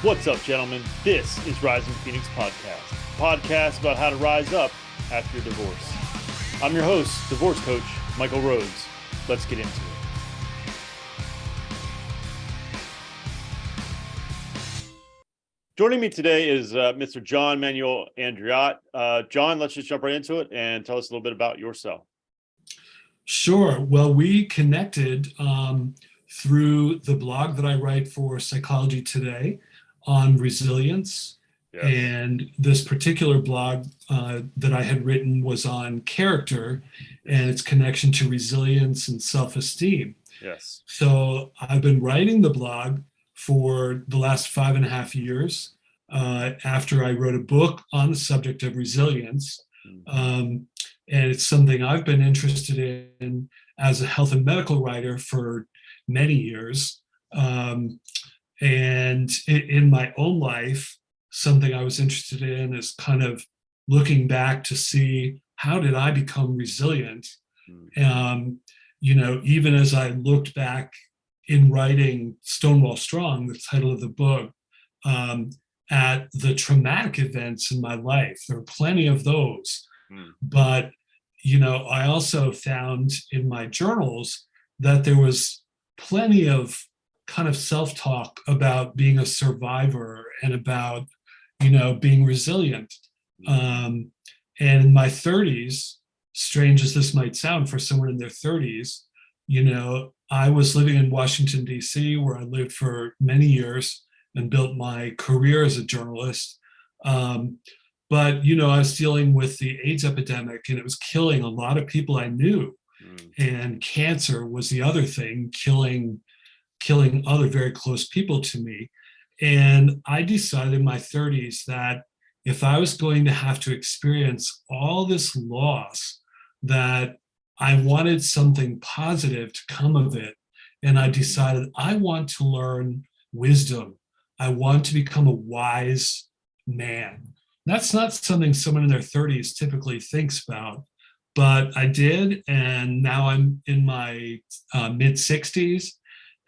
What's up, gentlemen? This is Rising Phoenix Podcast, a podcast about how to rise up after your divorce. I'm your host, divorce coach, Michael Rhodes. Let's get into it. Joining me today is Mr. John-Manuel Andriote. John, let's just jump right into it and tell us a little bit about yourself. Sure. Well, we connected through the blog that I write for Psychology Today on resilience. Yes. And this particular blog that I had written was on character and its connection to resilience and self-esteem. Yes. So I've been writing the blog for the last 5.5 years after I wrote a book on the subject of resilience. And it's something I've been interested in as a health and medical writer for many years. And in my own life, something I was interested in is kind of looking back to see how did I become resilient? Even as I looked back in writing Stonewall Strong, the title of the book, at the traumatic events in my life. There are plenty of those. But, I also found in my journals that there was plenty of kind of self-talk about being a survivor and about, being resilient. And in my 30s, strange as this might sound for someone in their 30s, I was living in Washington, D.C., where I lived for many years and built my career as a journalist. But, I was dealing with the AIDS epidemic, and it was killing a lot of people I knew. And cancer was the other thing, killing other very close people to me. And I decided in my 30s that if I was going to have to experience all this loss, that I wanted something positive to come of it. And I decided I want to learn wisdom. I want to become a wise man. That's not something someone in their 30s typically thinks about, but I did. And now I'm in my mid 60s.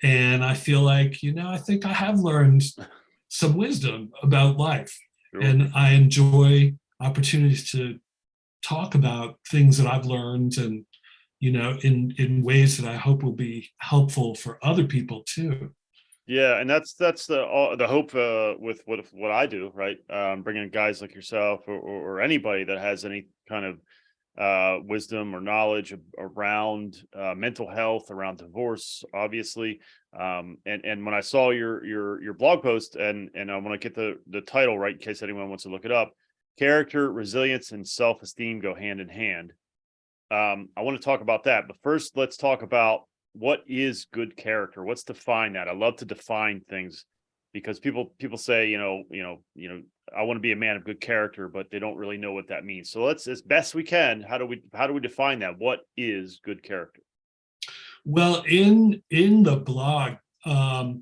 And I feel like, I think I have learned some wisdom about life. Sure. And I enjoy opportunities to talk about things that I've learned and, in ways that I hope will be helpful for other people too. Yeah, and that's the hope with what I do, right? Bringing in guys like yourself or anybody that has any kind of wisdom or knowledge around mental health, around divorce, obviously. And when I saw your blog post, and I want to get the title right in case anyone wants to look it up, character, resilience, and self-esteem go hand in hand. I want to talk about that, but first let's talk about what is good character. Let's define that. I love to define things because people say, I want to be a man of good character, but they don't really know what that means. So let's, as best we can, how do we define that? What is good character? Well, in the blog, I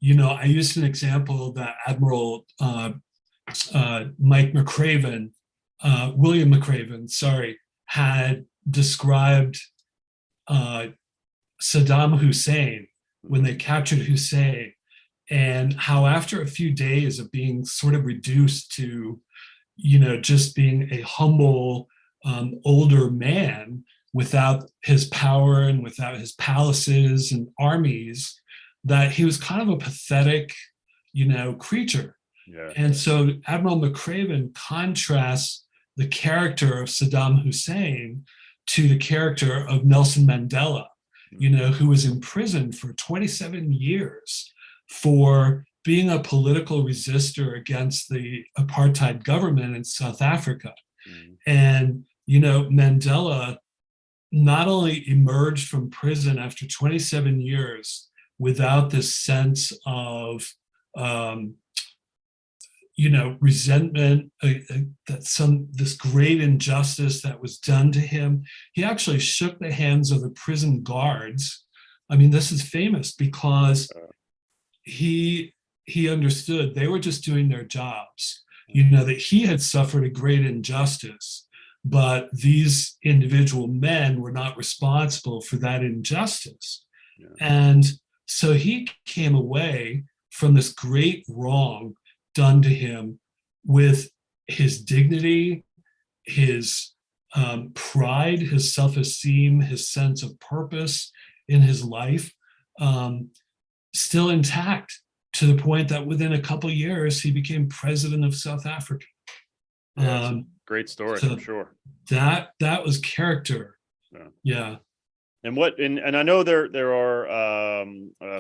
used an example that Admiral William McRaven, had described Saddam Hussein when they captured Hussein, and how after a few days of being sort of reduced to, just being a humble older man without his power and without his palaces and armies, that he was kind of a pathetic, creature. Yeah. And so Admiral McRaven contrasts the character of Saddam Hussein to the character of Nelson Mandela, who was imprisoned for 27 years for being a political resistor against the apartheid government in South Africa. And, Mandela not only emerged from prison after 27 years without this sense of, resentment, this great injustice that was done to him. He actually shook the hands of the prison guards. I mean, this is famous because he understood they were just doing their jobs, that he had suffered a great injustice, but these individual men were not responsible for that injustice. Yeah. And so he came away from this great wrong done to him with his dignity, his pride, his self-esteem, his sense of purpose in his life, still intact, to the point that within a couple of years he became president of South Africa. Yeah, it's a great story, So for sure. that was character. Yeah. Yeah. And I know there are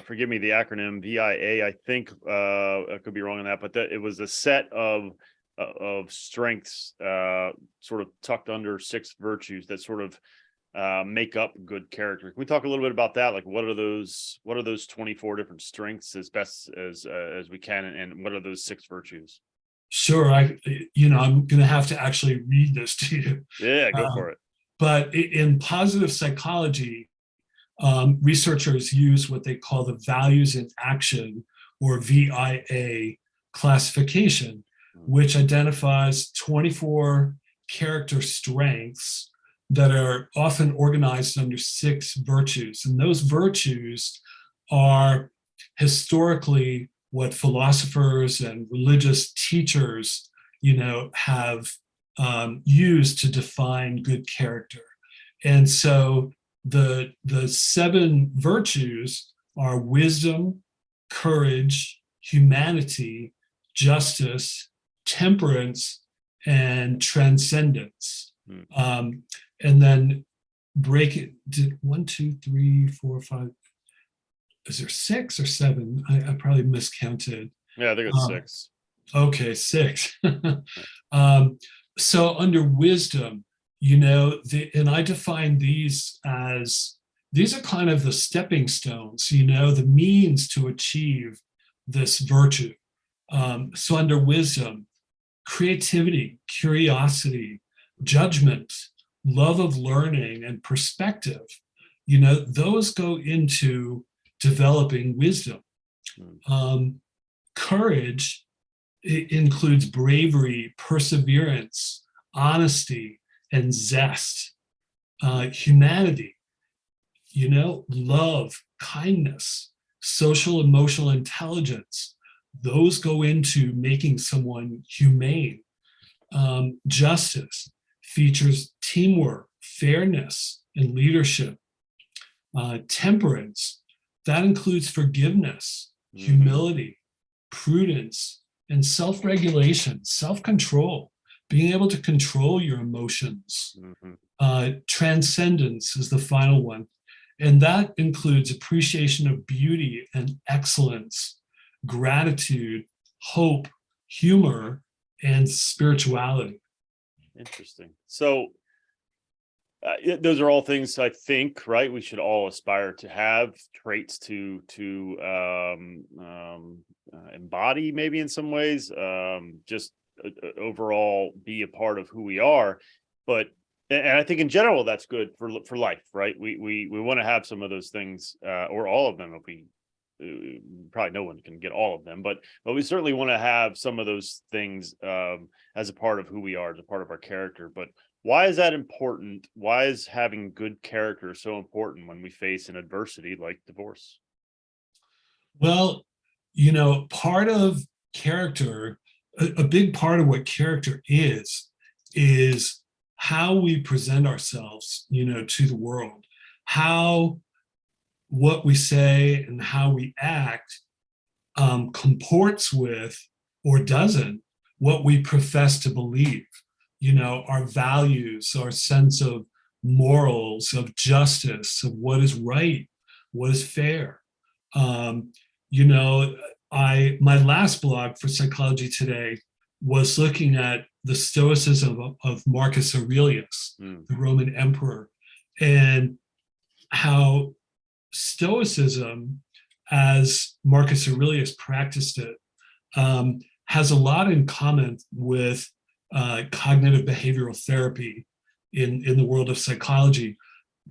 forgive me, the acronym VIA, I think I could be wrong on that, but that it was a set of strengths sort of tucked under 6 virtues that sort of make up good character. Can we talk a little bit about that? Like, what are those 24 different strengths as best as we can, and what are those 6 virtues? Sure. I'm going to have to actually read this to you. Yeah, go Um, for it. but in positive psychology, researchers use what they call the values in action, or VIA classification, which identifies 24 character strengths that are often organized under 6 virtues. And those virtues are historically what philosophers and religious teachers, have used to define good character. And so the 7 virtues are wisdom, courage, humanity, justice, temperance, and transcendence. And then break it. 1, 2, 3, 4, 5. Is there 6 or 7? I probably miscounted. Yeah, I think it's 6. Okay, 6. So under wisdom, and I define these as, these are kind of the stepping stones, the means to achieve this virtue. So under wisdom, creativity, curiosity, judgment, love of learning, and perspective, those go into developing wisdom. Courage, it includes bravery, perseverance, honesty, and zest. Humanity, love, kindness, social emotional intelligence, those go into making someone humane. Justice features teamwork, fairness, and leadership. Temperance, that includes forgiveness, humility, prudence, and self-regulation, self-control, being able to control your emotions. Transcendence is the final one. And that includes appreciation of beauty and excellence, gratitude, hope, humor, and spirituality. Interesting. So those are all things, I think, right, we should all aspire to have, traits to embody, maybe in some ways, just overall be a part of who we are. But and I think in general that's good for life, right? We want to have some of those things, or all of them. If we probably no one can get all of them, but we certainly want to have some of those things as a part of who we are, as a part of our character. But why is that important? Why is having good character so important when we face an adversity like divorce? Well, part of character, a big part of what character is how we present ourselves, to the world, how what we say and how we act comports with, or doesn't, what we profess to believe. Our values, our sense of morals, of justice, of what is right, what is fair. My last blog for Psychology Today was looking at the Stoicism of Marcus Aurelius, the Roman emperor, and how Stoicism, as Marcus Aurelius practiced it, has a lot in common with cognitive behavioral therapy in the world of psychology,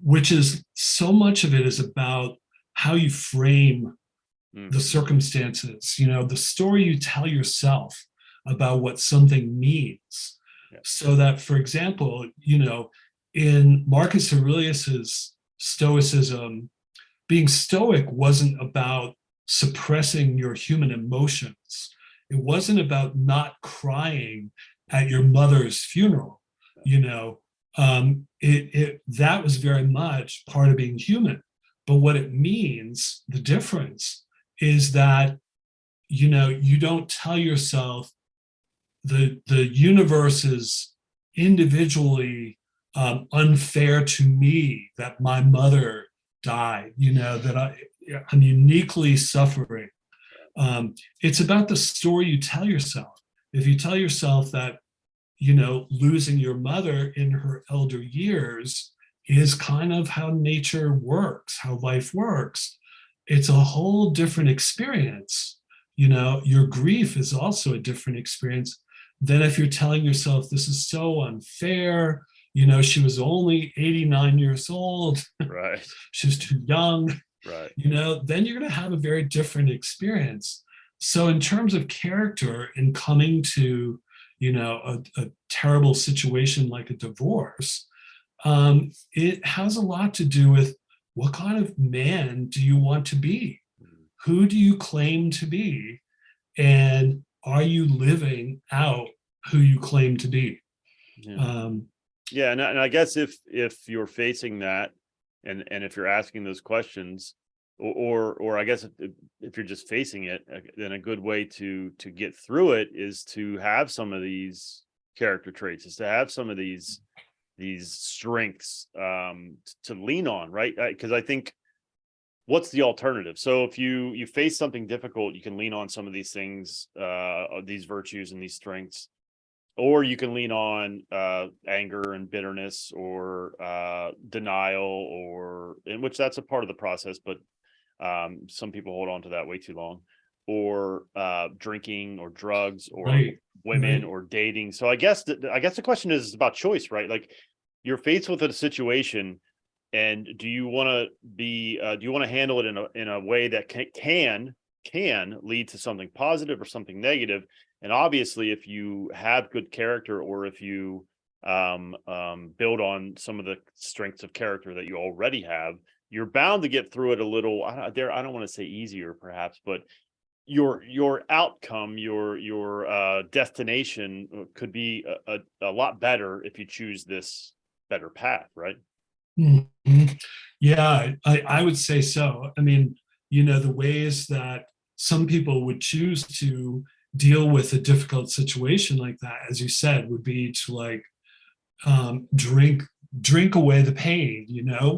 which is, so much of it is about how you frame the circumstances, the story you tell yourself about what something means. Yeah. So that, for example, in Marcus Aurelius's Stoicism, being stoic wasn't about suppressing your human emotions. It wasn't about not crying at your mother's funeral, you know. That was very much part of being human. But what it means, the difference, is that you don't tell yourself the universe is individually unfair to me that my mother died, that I'm uniquely suffering. It's about the story you tell yourself. If you tell yourself that, losing your mother in her elder years is kind of how nature works, how life works, it's a whole different experience. Your grief is also a different experience than if you're telling yourself this is so unfair. She was only 89 years old. Right. She was too young. Right. Then you're going to have a very different experience. So in terms of character and coming to, a terrible situation like a divorce, it has a lot to do with what kind of man do you want to be? Who do you claim to be? And are you living who you claim to be? Yeah. Yeah, and I guess if you're facing that, and if you're asking those questions, or I guess if you're just facing it, then a good way to get through it is to have some of these character traits, is to have some of these strengths to lean on, right? Because I think, what's the alternative? So if you face something difficult, you can lean on some of these things, these virtues and these strengths, or you can lean on anger and bitterness, or denial, or in which that's a part of the process, but some people hold on to that way too long, or drinking or drugs or Right. women Right. or dating. So I guess the question is about choice, right? Like, you're faced with a situation, and do you want to handle it in a way that can lead to something positive or something negative? And obviously, if you have good character, or if you build on some of the strengths of character that you already have, you're bound to get through it a little. I don't want to say easier, perhaps, but your outcome, your destination could be a lot better if you choose this better path, right? Mhm. Yeah, I would say so. I mean, the ways that some people would choose to deal with a difficult situation like that, as you said, would be to like drink away the pain.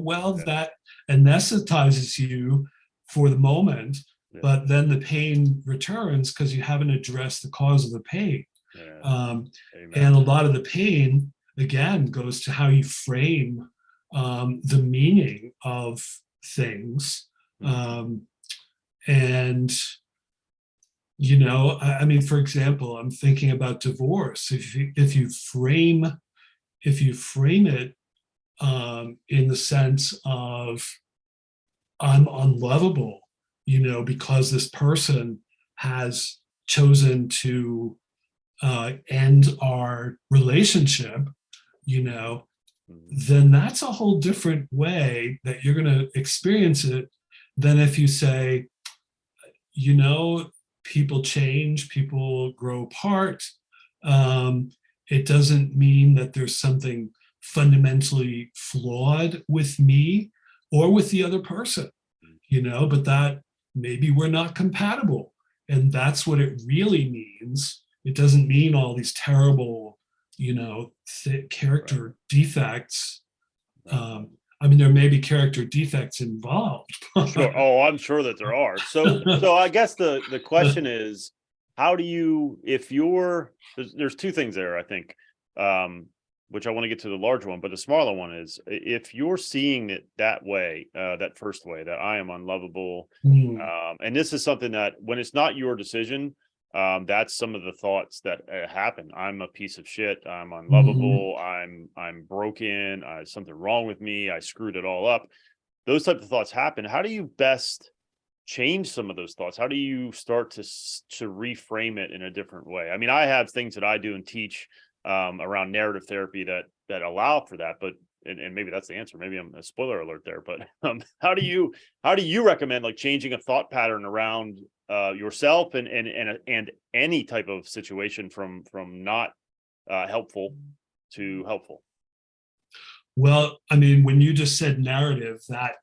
Well, Yeah, that anesthetizes you for the moment, yeah, but then the pain returns because you haven't addressed the cause of the pain. yeah. Um, Amen. and a lot of the pain, again, goes to how you frame the meaning of things. Mhm. Um, and, I mean, for example, I'm thinking about divorce. If you frame it in the sense of I'm unlovable, because this person has chosen to end our relationship, you know, Mhm. then that's a whole different way that you're going to experience it than if you say, you know, people change, people grow apart. Um, it doesn't mean that there's something fundamentally flawed with me or with the other person, but that maybe we're not compatible. And that's what it really means. It doesn't mean all these terrible, Right, character defects. right. Um, I mean, there may be character defects involved. Sure. Oh, I'm sure that there are. So I guess the question is, how do you, if you're, there's two things there, I think, um, which I want to get to the large one, but the smaller one is, if you're seeing it that way, that first way, that I am unlovable, Mm, and this is something that, when it's not your decision, that's some of the thoughts that happen. I'm a piece of shit. I'm mhm. unlovable. I'm broken. Something wrong with me. I screwed it all up. Those type of thoughts happen. How do you best change some of those thoughts? How do you start to reframe it in a different way? I mean, I have things that I do and teach around narrative therapy that allow for that, but and maybe that's the answer. Maybe I'm a spoiler alert there, but how do you recommend like changing a thought pattern around yourself and any type of situation from not helpful to helpful? Well, I mean, when you just said narrative, that,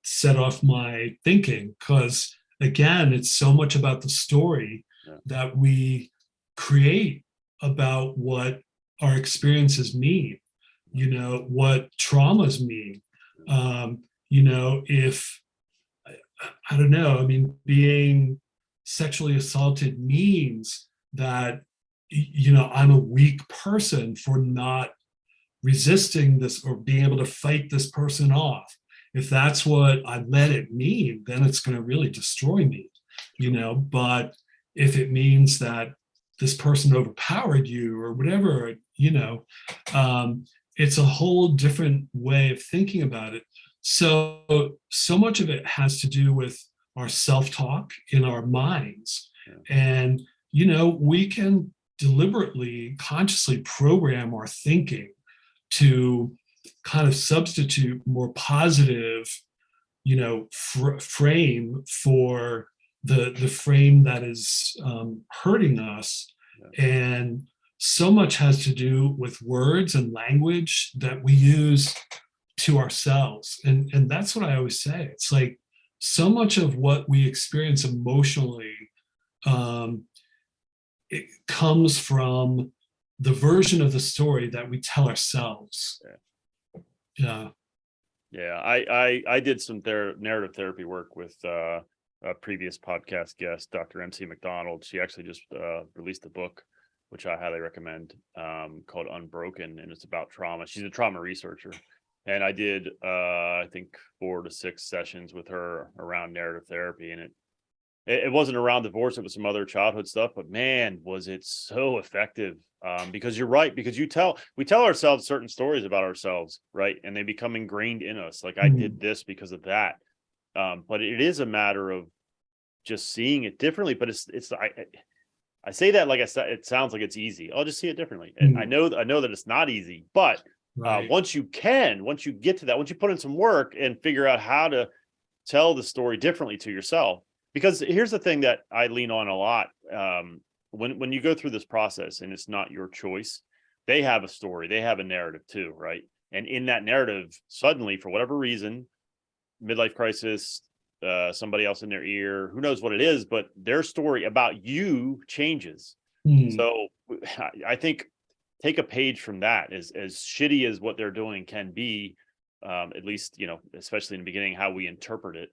set off my thinking, because again, it's so much about the story Yeah. that we create about what our experiences mean, what traumas mean. If, I don't know, I mean, being sexually assaulted means that, I'm a weak person for not resisting this or being able to fight this person off. If that's what I let it mean, then it's going to really destroy me, But if it means that this person overpowered you or whatever, it's a whole different way of thinking about it. So much of it has to do with our self-talk in our minds. Yeah. And, we can deliberately, consciously program our thinking to kind of substitute more positive, frame for the frame that is hurting us. Yeah. And so much has to do with words and language that we use to ourselves. And that's what I always say. It's like so much of what we experience emotionally, it comes from the version of the story that we tell ourselves. Yeah. Yeah, I did some narrative therapy work with a previous podcast guest, Dr. MC McDonald. She actually just released a book, which I highly recommend, called Unbroken, and it's about trauma. She's a trauma researcher, and I did I think 4 to 6 sessions with her around narrative therapy, and it wasn't around divorce. It was some other childhood stuff, but man, was it so effective. Because you're right, because we tell ourselves certain stories about ourselves, right? And they become ingrained in us. Like I did this because of that. But it is a matter of just seeing it differently. But I say that like I said, it sounds like it's easy. I'll just see it differently. And I know that it's not easy, but Right. once you get to that, once you put in some work and figure out how to tell the story differently to yourself. Because here's the thing that I lean on a lot. When you go through this process and it's not your choice, they have a story, they have a narrative too, right? And in that narrative, suddenly, for whatever reason, midlife crisis, somebody else in their ear, who knows what it is, but their story about you changes. So I think take a page from that. As shitty as what they're doing can be, at least, especially in the beginning, how we interpret it.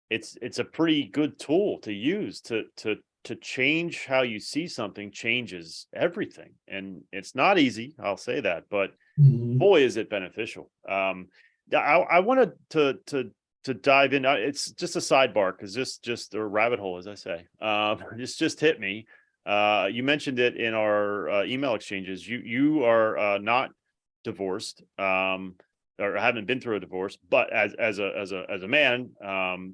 It's a pretty good tool to use to change how you see something. Changes everything, and it's not easy, I'll say that, but boy is it beneficial. I wanted to dive in. It's just a sidebar, because this just a rabbit hole, as I say. This just hit me. You mentioned it in our email exchanges. You are not divorced, or haven't been through a divorce, but as a man,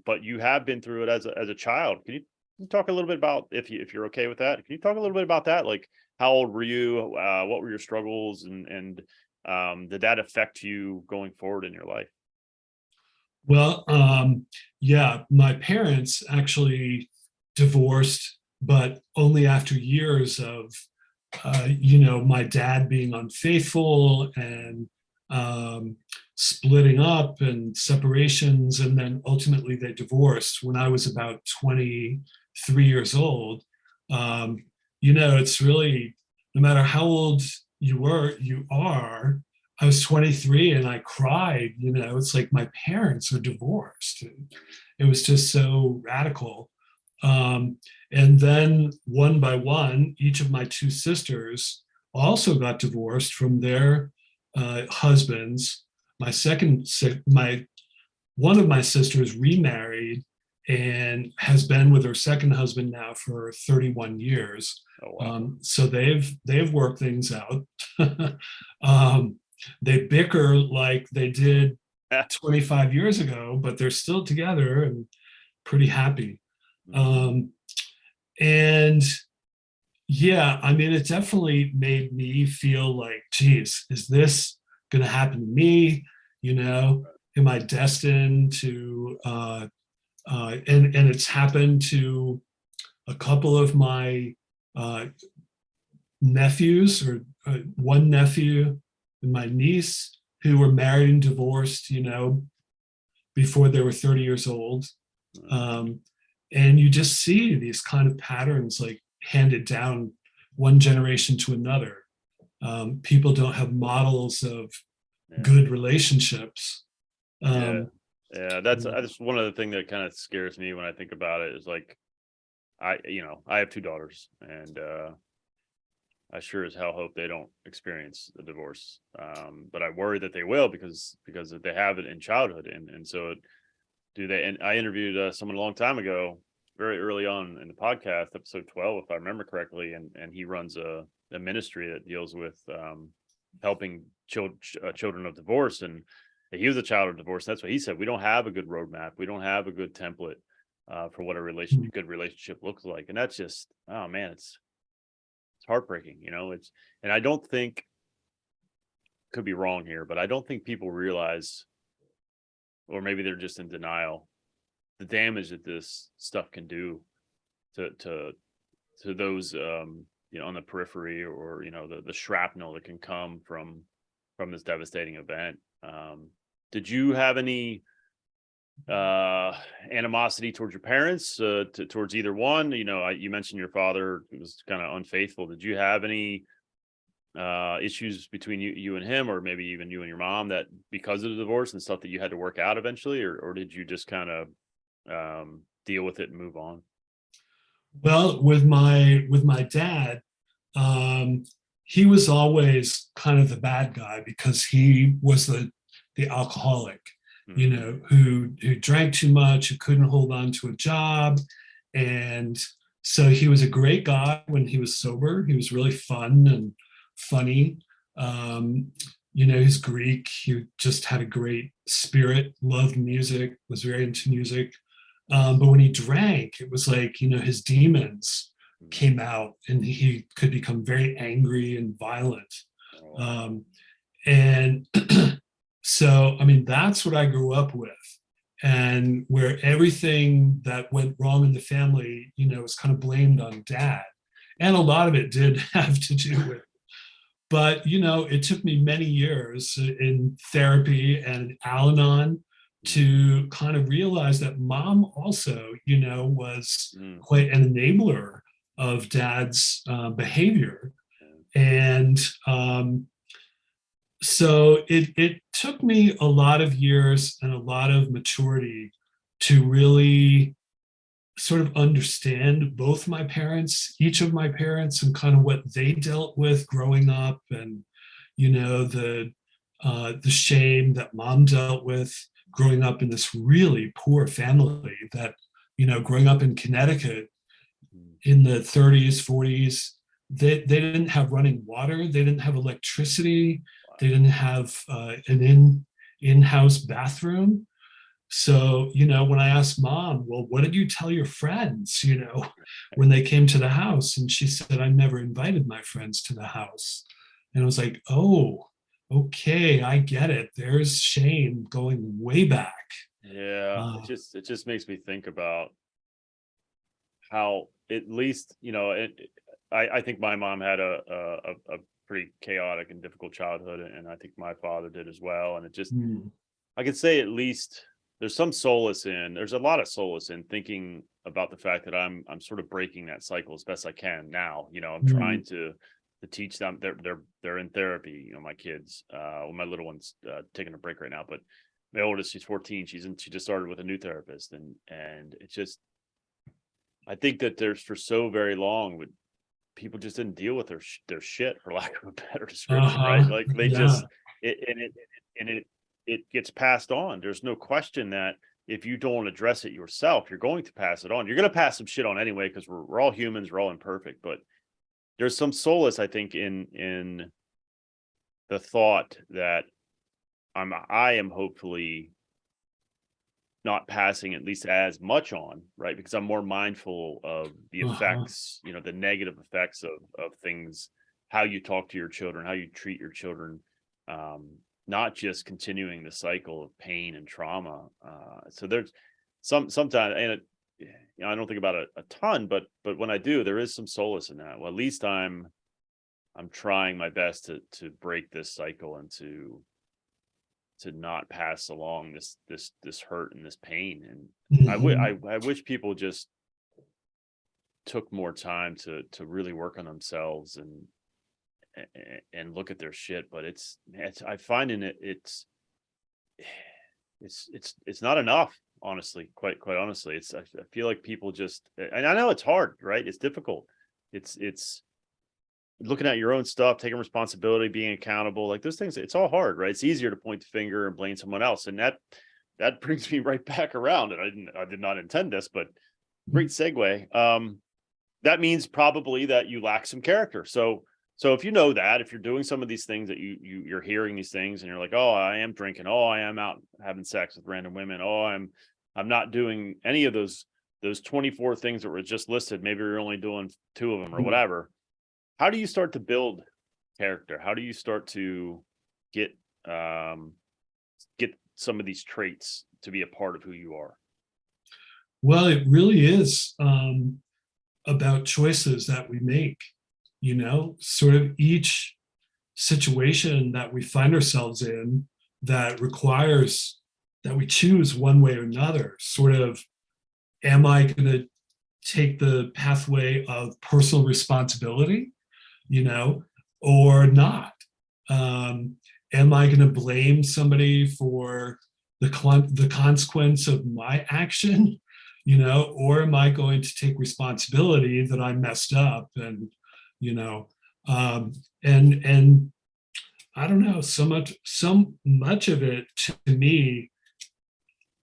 but you have been through it as a child. Can you talk a little bit about, if you're okay with that? Can you talk a little bit about that? Like, how old were you? What were your struggles, and did that affect you going forward in your life? Well, yeah, my parents actually divorced, but only after years of, my dad being unfaithful and splitting up and separations. And then ultimately they divorced when I was about 23 years old. It's really, no matter how old you are, I was 23 and I cried, it's like my parents are divorced. It was just so radical. And then one by one, each of my 2 sisters also got divorced from their husbands. One of my sisters remarried and has been with her second husband now for 31 years. Oh, wow. So they've worked things out. They bicker like they did 25 years ago, but they're still together and pretty happy. And yeah, I mean, it definitely made me feel like, geez, is this going to happen to me? You know, am I destined to, and it's happened to a couple of my uh, nephews, or one nephew and my niece, who were married and divorced, you know, before they were 30 years old. Um, and you just see these kind of patterns like handed down one generation to another. People don't have models of Yeah. good relationships. Yeah. Um, Yeah. That's one of the things that kind of scares me when I think about it is like, I have two daughters, and I sure as hell hope they don't experience a divorce. But I worry that they will because they have it in childhood, and so do they. And I interviewed someone a long time ago, very early on in the podcast, episode 12, if I remember correctly, and he runs a ministry that deals with helping children of divorce, and he was a child of divorce. That's what he said. We don't have a good roadmap. We don't have a good template for what a good relationship looks like, and that's just, oh man, it's heartbreaking, and I don't think, could be wrong here, but I don't think people realize, or maybe they're just in denial, the damage that this stuff can do to those on the periphery, or the shrapnel that can come from this devastating event. Did you have any animosity towards your parents, towards either one? You mentioned your father was kind of unfaithful. Did you have any issues between you and him, or maybe even you and your mom, that because of the divorce and stuff that you had to work out eventually, or did you just kind of deal with it and move on? well, with my dad, um, he was always kind of the bad guy because he was the alcoholic, you Mm, know, who drank too much, who couldn't hold on to a job, and so he was a great guy when he was sober. He was really fun and funny. Um, you know, he's Greek. He just had a great spirit, loved music, was very into music. But when he drank, it was like, you know, his demons mm. came out and he could become very angry and violent. Oh, wow. Um, and so, I mean, that's what I grew up with. And where everything that went wrong in the family, you know, was kind of blamed on dad. And a lot of it did have to do with, but, you know, it took me many years in therapy and Al-Anon to kind of realize that mom also, you know, was Mm, quite an enabler of dad's behavior. mm, And so it took me a lot of years and a lot of maturity to really sort of understand both my parents, each of my parents, and kind of what they dealt with growing up, and you know the shame that mom dealt with growing up in this really poor family. That, you know, growing up in Connecticut mm. in the 30s, 40s, they didn't have running water, they didn't have electricity, they didn't have an in-house bathroom. So, you know, when I asked mom, well, what did you tell your friends, you know, when they came to the house? And she said, I never invited my friends to the house. And I was like, oh, okay, I get it. There's shame going way back. Yeah, Uh, it just makes me think about how, at least, I think my mom had a pretty chaotic and difficult childhood, and I think my father did as well. And it just, hmm, I could say, at least there's a lot of solace in thinking about the fact that I'm sort of breaking that cycle as best I can now. I'm hmm, trying to teach them. They're in therapy. My kids. Well, my little one's taking a break right now, but my oldest, she's 14. She just started with a new therapist, and it's just, I think that there's, for so very long, with people just didn't deal with their shit, for lack of a better description, right? uh-huh, Like they yeah, just, it gets passed on. There's no question that if you don't address it yourself, you're going to pass it on. You're going to pass some shit on anyway, because we're all humans, we're all imperfect. But there's some solace, I think, in the thought that I am hopefully not passing at least as much on, right? Because I'm more mindful of the uh-huh, effects, the negative effects of things, how you talk to your children, how you treat your children, um, not just continuing the cycle of pain and trauma. So there's sometimes, and I don't think about it a ton, but when I do, there is some solace in that. Well, at least I'm trying my best to break this cycle and to not pass along this hurt and this pain. And Mhm. I wish people just took more time to really work on themselves and look at their shit. But it's I find in it's not enough, honestly. Quite honestly, I feel like people just, and I know it's hard, right? It's difficult. It's looking at your own stuff, taking responsibility, being accountable, like those things. It's all hard, right? It's easier to point the finger and blame someone else, and that brings me right back around. And I did not intend this, but great segue. That means probably that you lack some character. So if you know that, if you're doing some of these things that you're hearing these things and you're like, oh, I am drinking, oh, I am out having sex with random women, oh, I'm not doing any of those 24 things that were just listed. Maybe you're only doing two of them or whatever. How do you start to build character? How do you start to get um get some of these traits to be a part of who you are? Well, it really is about choices that we make, sort of each situation that we find ourselves in that requires that we choose one way or another. Sort of, am I going to take the pathway of personal responsibility, you know, or not? Um, am I going to blame somebody for the consequence of my action, or am I going to take responsibility that I messed up and, you know, um, and I don't know, so much of it to me,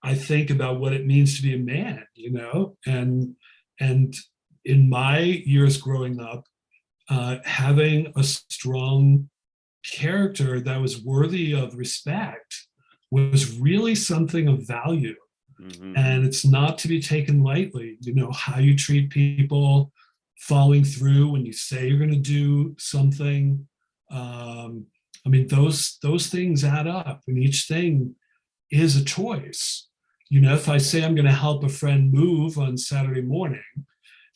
I think about what it means to be a man, and in my years growing up, having a strong character that was worthy of respect was really something of value. Hmm. And it's not to be taken lightly, how you treat people, following through when you say you're going to do something. I mean, those things add up, and each thing is a choice. If I say I'm going to help a friend move on Saturday morning,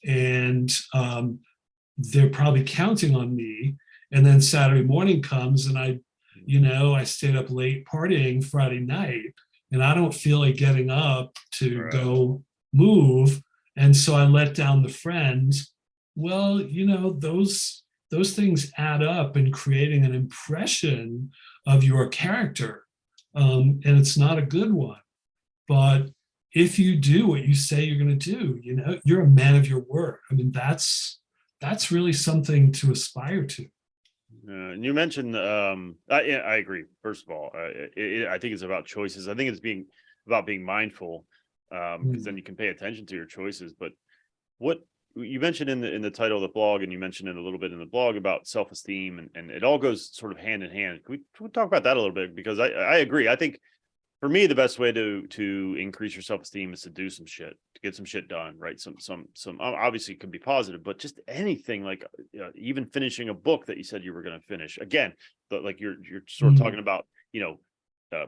and they're probably counting on me, and then Saturday morning comes, and I stayed up late partying Friday night, and I don't feel like getting up to Right. go move, and so I let down the friend. Well, those things add up in creating an impression of your character, and it's not a good one. But if you do what you say you're going to do, you're a man of your word. I mean, that's really something to aspire to. And you mentioned, yeah, I agree. First of all, I think it's about choices. I think it's about being mindful, because then you can pay attention to your choices. But what you mentioned in the title of the blog, and you mentioned it a little bit in the blog about self-esteem, and it all goes sort of hand in hand. Can we talk about that a little bit? Because I agree. I think for me, the best way to increase your self-esteem is to do some shit, to get some shit done, right? Some obviously it could be positive, but just anything like, even finishing a book that you said you were going to finish. Again, but like you're sort of talking Mm. about,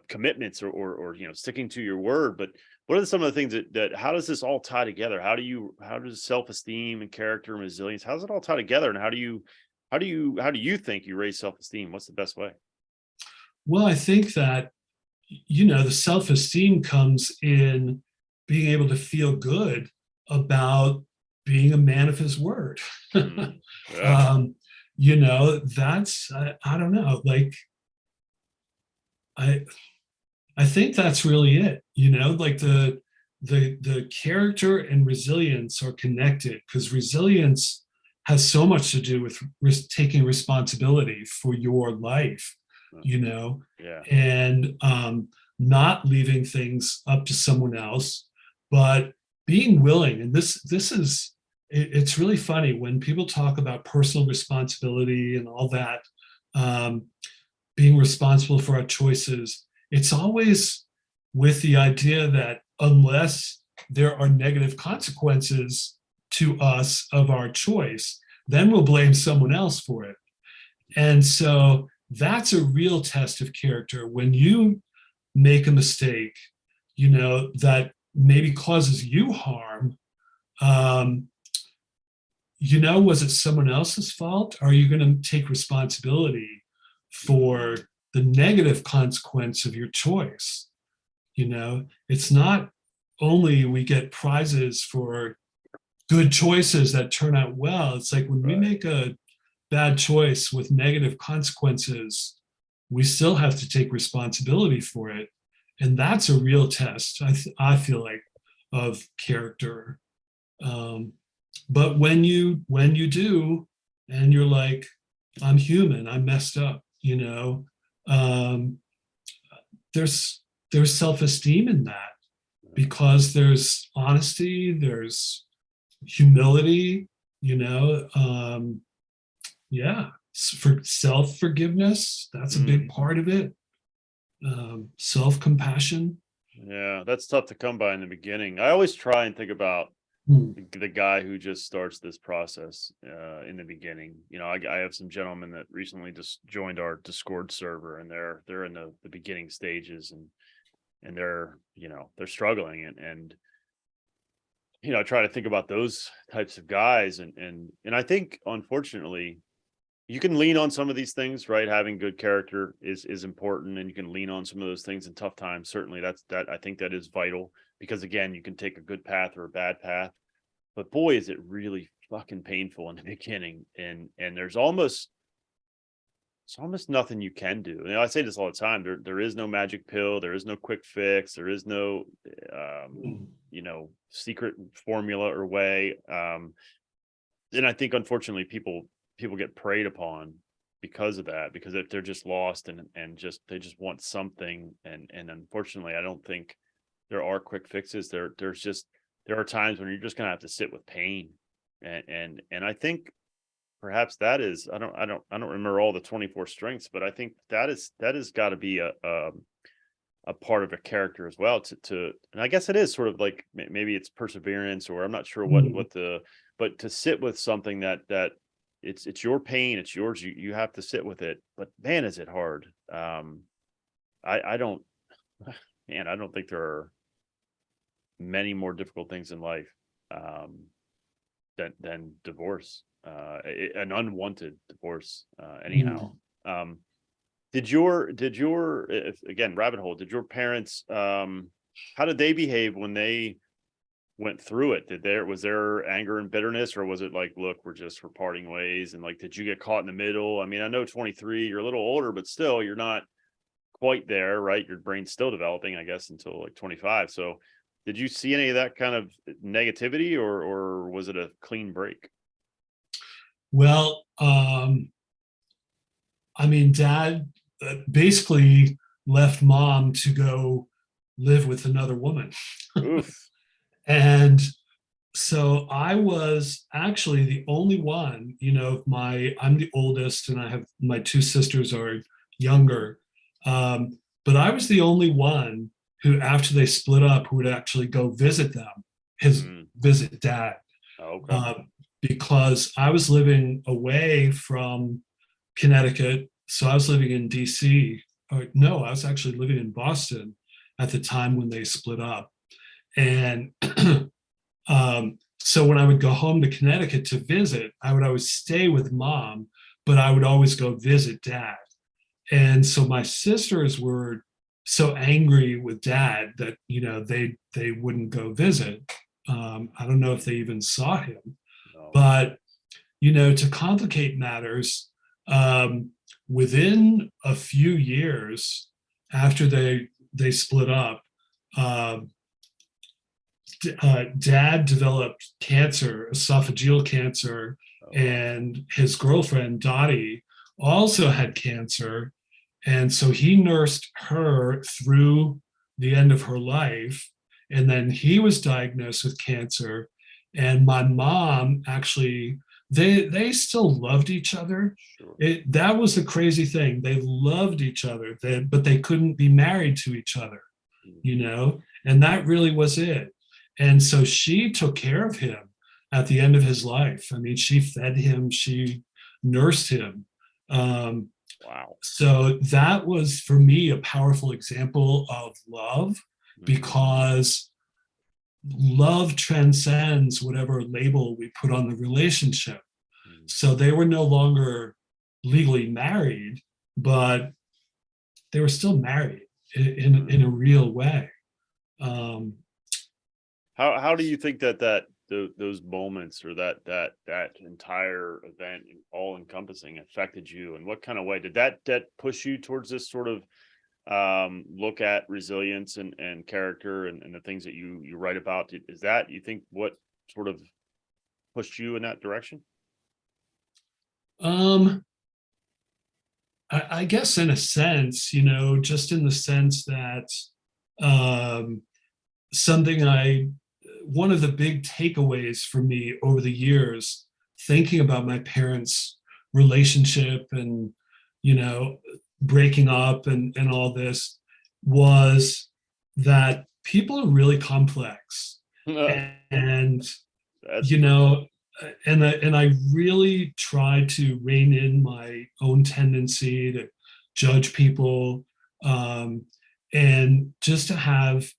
commitments or sticking to your word. But what are some of the things that how does this all tie together? How does self-esteem and character and resilience, how does it all tie together? And how do you think you raise self-esteem? What's the best way? Well, I think that, the self-esteem comes in being able to feel good about being a man of his word. Mm, yeah. um, that's, I don't know, like, I I think that's really it. Like the character and resilience are connected, because resilience has so much to do with taking responsibility for your life, uh, you know, Yeah. and not leaving things up to someone else, but being willing. And this is it's really funny when people talk about personal responsibility and all that. Um, Being responsible for our choices, it's always with the idea that unless there are negative consequences to us of our choice, then we'll blame someone else for it. And so that's a real test of character. When you make a mistake, that maybe causes you harm, um, was it someone else's fault? Are you going to take responsibility for the negative consequence of your choice? It's not only we get prizes for good choices that turn out well. It's like when we Right. make a bad choice with negative consequences, we still have to take responsibility for it. And that's a real test, I feel like, of character. Um, but when you do, and you're like, I'm human, I messed up, there's there's self-esteem in that, because there's honesty, there's humility, yeah, for self-forgiveness, that's a big Mm. part of it. Self-compassion. Yeah, that's tough to come by in the beginning. I always try and think about Hmm. the guy who just starts this process in the beginning. I have some gentlemen that recently just joined our Discord server, and they're in the beginning stages, and they're struggling, and I try to think about those types of guys, and I think, unfortunately, you can lean on some of these things, right? Having good character is important, and you can lean on some of those things in tough times. Certainly, I think that is vital, because again, you can take a good path or a bad path, but boy, is it really fucking painful in the beginning, and it's almost nothing you can do. I say this all the time. There is no magic pill. There is no quick fix. There is no secret formula or way. And I think, unfortunately, people get preyed upon because of that, because if they're just lost, and just they just want something, and unfortunately, I don't think there are quick fixes. There are times when you're just gonna have to sit with pain, and I think perhaps that is, I don't remember all the 24 strengths, but I think that has got to be a part of a character as well, and I guess it is sort of like, maybe it's perseverance, or I'm not sure Hmm. but to sit with something that it's your pain, it's yours, you have to sit with it, but man, is it hard. I don't Man, I don't think there are many more difficult things in life, um than divorce, an unwanted divorce, anyhow. Hmm. um did your if, again, rabbit hole, did your parents, how did they behave when they went through it? Was there anger and bitterness, or was it like, look, we're parting ways, and like, did you get caught in the middle? I mean, I know 23, you're a little older, but still, you're not quite there, right? Your brain's still developing, I guess, until like 25. So did you see any of that kind of negativity, or was it a clean break? Well, I mean, dad basically left mom to go live with another woman. Oof. And so I was actually the only one, I'm the oldest, and I have my two sisters are younger. But I was the only one who, after they split up, who would actually go visit them, his Mm. visit dad, Oh, okay. uh, because I was living away from Connecticut. So I was living in DC. Or no, I was actually living in Boston at the time when they split up. And so when I would go home to Connecticut to visit, I would always stay with mom, but I would always go visit dad. And so my sisters were so angry with dad that they wouldn't go visit. I don't know if they even saw him, No. but to complicate matters, um, within a few years after they split up, uh, dad developed cancer, esophageal cancer, Oh, wow. and his girlfriend Dottie also had cancer, and so he nursed her through the end of her life, and then he was diagnosed with cancer. And my mom actually, they still loved each other. Sure. That was the crazy thing. They loved each other, but they couldn't be married to each other, Mhm. and that really was it. And so she took care of him at the end of his life. I mean, she fed him, she nursed him. Um, Wow. So that was for me a powerful example of love, Mhm. because love transcends whatever label we put on the relationship. Mhm. So they were no longer legally married, but they were still married in a real way. Um, How do you think that those moments or that entire event, all encompassing, affected you, and what kind of way did that push you towards this sort of look at resilience and character and the things that you write about? Is that, you think, what sort of pushed you in that direction? um, I guess in a sense, just in the sense that um, something one of the big takeaways for me over the years, thinking about my parents' relationship and, you know, breaking up and all this, was that people are really complex. And, That's you true. know, and I really try to rein in my own tendency to judge people, um, and just to have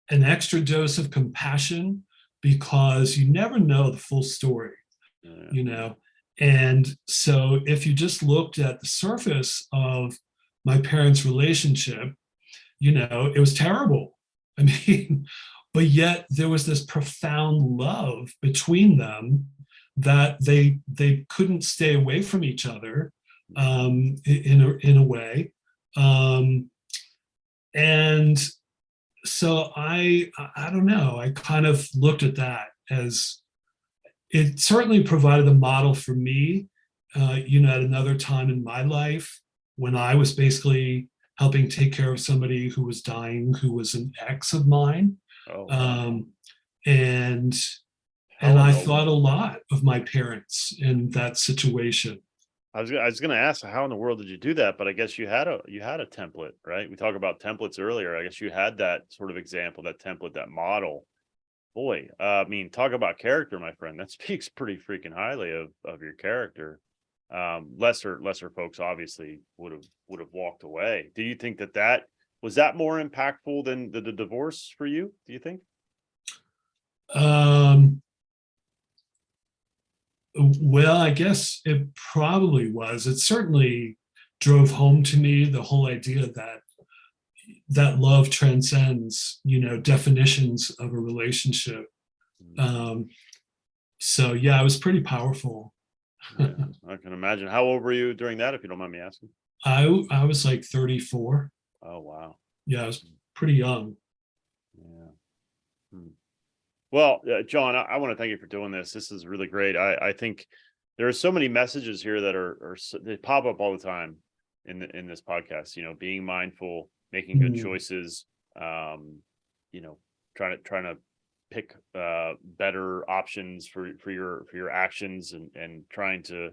an extra dose of compassion, because you never know the full story, Yeah. you know. And so if you just looked at the surface of my parents' relationship, it was terrible. I mean, but yet there was this profound love between them, that they couldn't stay away from each other, in a way. Um, and so I don't know. I kind of looked at that as, it certainly provided a model for me, at another time in my life, when I was basically helping take care of somebody who was dying, who was an ex of mine. Oh wow. Um, and How and in I the thought a lot of my parents in that situation. I was gonna ask, how in the world did you do that? But I guess you had a template, right? We talked about templates earlier. I guess you had that sort of example, that template, that model. Boy, I mean, talk about character, my friend. That speaks pretty freaking highly of your character. Lesser folks obviously would have walked away. Do you think that was that more impactful than the divorce for you? Do you think? Um, well, I guess it probably was. It certainly drove home to me the whole idea that love transcends, definitions of a relationship. Mm. Um, so yeah, it was pretty powerful. Yeah, I can imagine. How old were you during that, if you don't mind me asking? I was like 34. Oh wow. Yeah, I was pretty young. Yeah. Hmm. Well, John, I want to thank you for doing this. This is really great. I think there are so many messages here that they pop up all the time in this podcast. Being mindful, making good Mm, choices. Um, you know, trying to pick better options for your actions, and trying to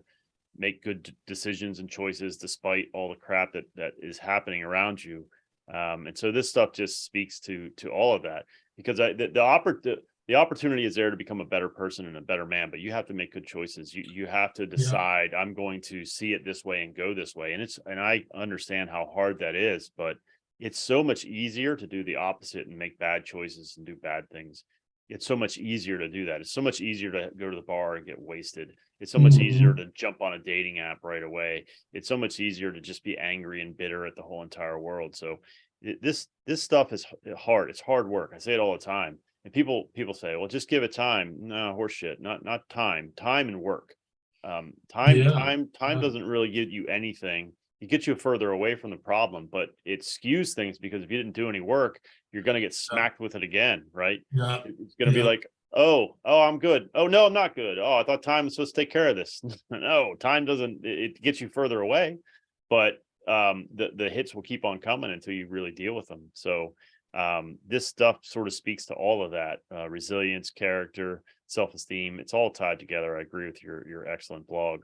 make good decisions and choices despite all the crap that is happening around you. And so this stuff just speaks to all of that, because the opportunity is there to become a better person and a better man, but you have to make good choices. You have to yeah. decide, I'm going to see it this way and go this way. And I understand how hard that is, but it's so much easier to do the opposite and make bad choices and do bad things. It's so much easier to do that. It's so much easier to go to the bar and get wasted. It's so much easier Mhm. to jump on a dating app right away. It's so much easier to just be angry and bitter at the whole entire world. So this stuff is hard. It's hard work. I say it all the time. And people say, "Well, just give it time." No, horseshit. Not time. Time and work. Time Yeah. time time Yeah. doesn't really get you anything. It gets you further away from the problem, but it skews things, because if you didn't do any work, you're going to get smacked with it again, right? Yeah. It's going to be Yeah. like, oh, I'm good. Oh no, I'm not good. Oh, I thought time was supposed to take care of this. No, time doesn't. It gets you further away, but the hits will keep on coming until you really deal with them. So this stuff sort of speaks to all of that: resilience, character, self-esteem. It's all tied together. I agree with your excellent blog.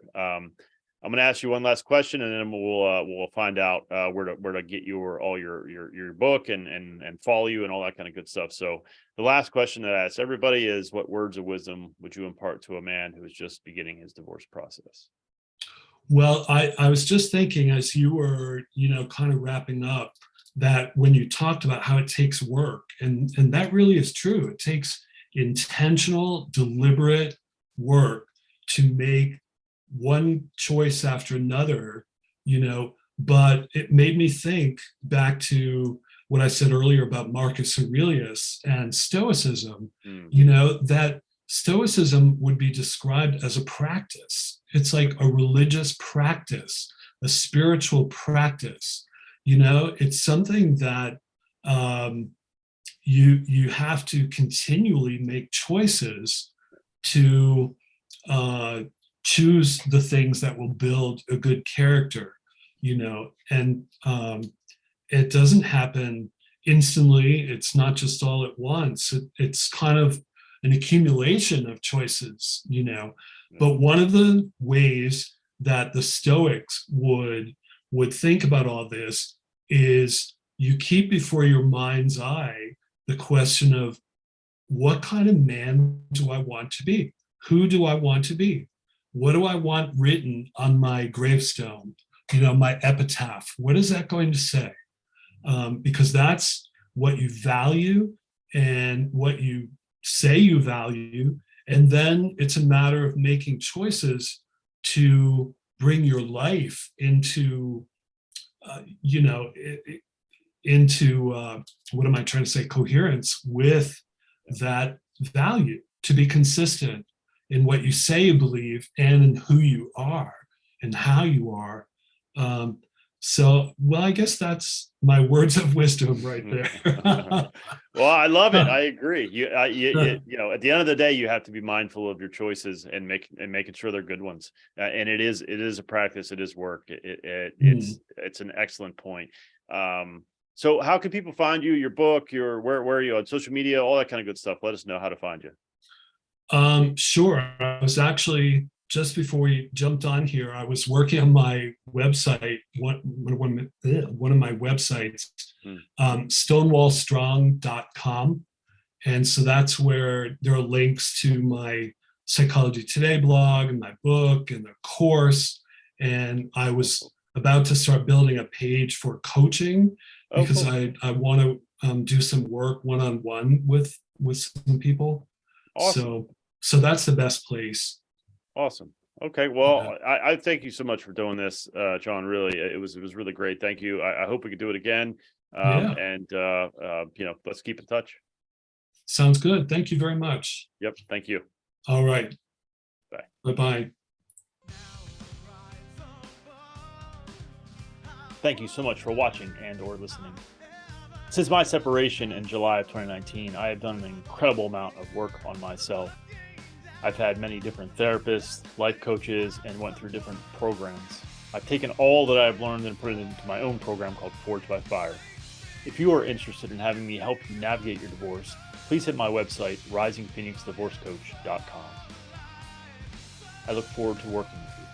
I'm going to ask you one last question, and then we'll find out where to get all your book and follow you and all that kind of good stuff. So the last question that I ask everybody is, what words of wisdom would you impart to a man who is just beginning his divorce process? Well, I was just thinking as you were, kind of wrapping up, that when you talked about how it takes work, and that really is true. It takes intentional, deliberate work to make one choice after another, but it made me think back to what I said earlier about Marcus Aurelius and Stoicism, Mm, that Stoicism would be described as a practice. It's like a religious practice, a spiritual practice. It's something that um, you have to continually make choices to uh, choose the things that will build a good character. And it doesn't happen instantly. It's not just all at once. It's kind of an accumulation of choices. yeah, But one of the ways that the Stoics would think about all this is you keep before your mind's eye the question of, what kind of man do I want to be? Who do I want to be? What do I want written on my gravestone? My epitaph. What is that going to say? Because that's what you value and what you say you value. And then it's a matter of making choices to bring your life into, you know, into what am I trying to say? Coherence with that value, to be consistent in what you say you believe and in who you are and how you are. Um, well, I guess that's my words of wisdom right there. Well, I love it. I agree. At the end of the day, you have to be mindful of your choices and making sure they're good ones. And it is a practice. It is work. It's an excellent point. So how can people find you, your book, where are you on social media, all that kind of good stuff? Let us know how to find you. Sure. I was actually, just before we jumped on here, I was working on my website, one of my websites, Hmm. stonewallstrong.com. And so that's where there are links to my Psychology Today blog and my book and the course. And I was about to start building a page for coaching Oh, because cool. I want to do some work one-on-one with some people. Awesome. So that's the best place. Awesome. Okay. Yeah. Well, I thank you so much for doing this, John. Really, it was really great. Thank you. I hope we could do it again. Yeah. Let's keep in touch. Sounds good. Thank you very much. Yep. Thank you. All right. Bye. Bye-bye. Thank you so much for watching and/or listening. Since my separation in July of 2019, I have done an incredible amount of work on myself. I've had many different therapists, life coaches, and went through different programs. I've taken all that I've learned and put it into my own program called Forged by Fire. If you are interested in having me help you navigate your divorce, please hit my website, risingphoenixdivorcecoach.com. I look forward to working with you.